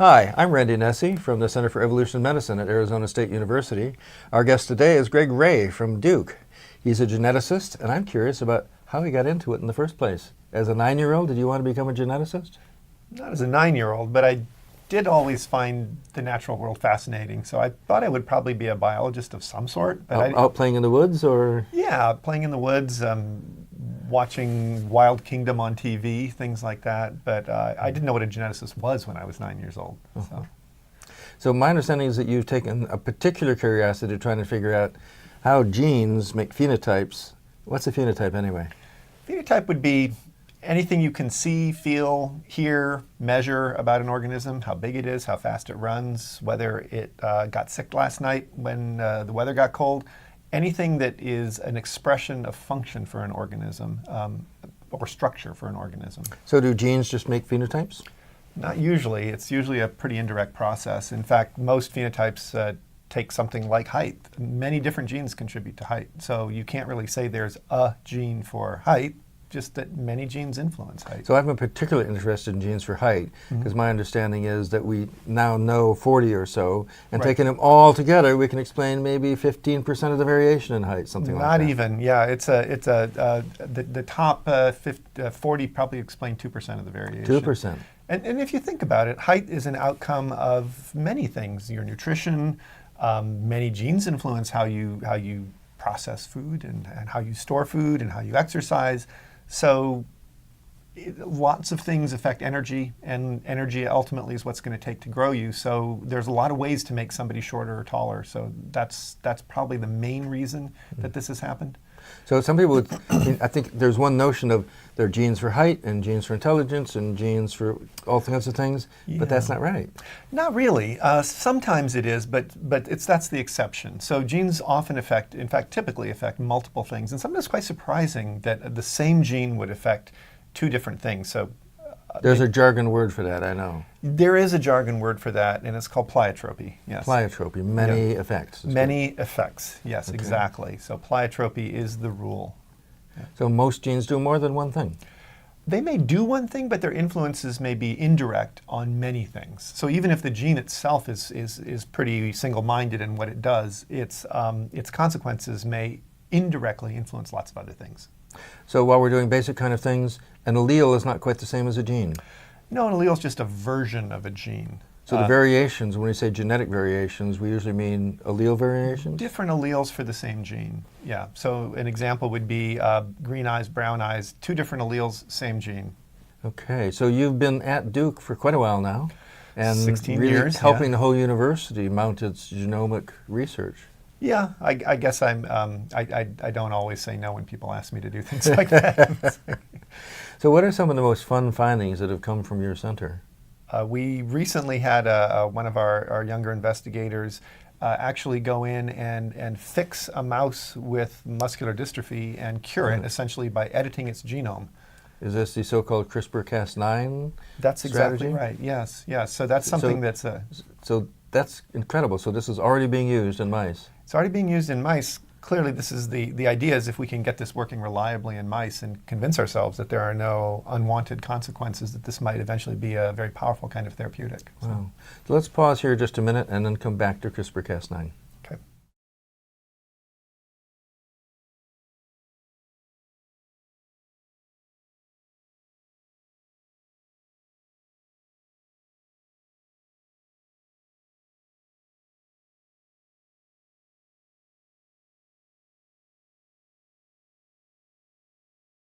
Hi, I'm Randy Nesse from the Center for Evolution Medicine at Arizona State University. Our guest today is Greg Wray from Duke. He's a geneticist, and I'm curious about how he got into it in the first place. As a 9-year-old, did you want to become a geneticist? Not as a 9-year-old, but I did always find the natural world fascinating. So I thought I would probably be a biologist of some sort. But Out playing in the woods, or? Yeah, playing in the woods, watching Wild Kingdom on TV, things like that. But I didn't know what a geneticist was when I was 9 years old. So my understanding is that you've taken a particular curiosity trying to figure out how genes make phenotypes. What's a phenotype anyway? Phenotype would be anything you can see, feel, hear, measure about an organism, how big it is, how fast it runs, whether it got sick last night when the weather got cold. Anything that is an expression of function for an organism or structure for an organism. So do genes just make phenotypes? Not usually. It's usually a pretty indirect process. In fact, most phenotypes take something like height. Many different genes contribute to height. So you can't really say there's a gene for height, just that many genes influence height. So I've been particularly interested in genes for height because my understanding is that we now know 40 or so, and taking them all together, we can explain maybe 15% of the variation in height, something like that. Not even, yeah. The top 40 probably explain 2% of the variation. 2%. And if you think about it, height is an outcome of many things. Your nutrition, many genes influence how you process food and how you store food and how you exercise. So lots of things affect energy, and energy ultimately is what's going to take to grow you. So there's a lot of ways to make somebody shorter or taller. So that's probably the main reason that this has happened. So some people would, I think there's one notion of there are genes for height and genes for intelligence and genes for all kinds of things, but that's not right. Not really. Sometimes it is, but that's the exception. So genes often affect, in fact, typically affect multiple things, and sometimes it's quite surprising that the same gene would affect two different things. So there's a jargon word for that, I know. There is a jargon word for that, and it's called pleiotropy. Yes. Pleiotropy, many effects. Many effects, yes, exactly. So pleiotropy is the rule. Yeah. So most genes do more than one thing? They may do one thing, but their influences may be indirect on many things. So even if the gene itself is pretty single-minded in what it does, its consequences may indirectly influence lots of other things. So while we're doing basic kind of things, an allele is not quite the same as a gene? No, an allele is just a version of a gene. So the variations, when we say genetic variations, we usually mean allele variations? Different alleles for the same gene, yeah. So an example would be green eyes, brown eyes, two different alleles, same gene. Okay, so you've been at Duke for quite a while now, and 16 really years, helping the whole university mount its genomic research. Yeah, I guess I don't always say no when people ask me to do things like that. So what are some of the most fun findings that have come from your center? We recently had one of our younger investigators actually go in and fix a mouse with muscular dystrophy and cure it essentially by editing its genome. Is this the so-called CRISPR-Cas9 That's strategy? Exactly right, yes. So that's something So that's incredible. So this is already being used in mice? It's already being used in mice. Clearly, this is the idea is if we can get this working reliably in mice and convince ourselves that there are no unwanted consequences, that this might eventually be a very powerful kind of therapeutic. Wow. So let's pause here just a minute and then come back to CRISPR-Cas9.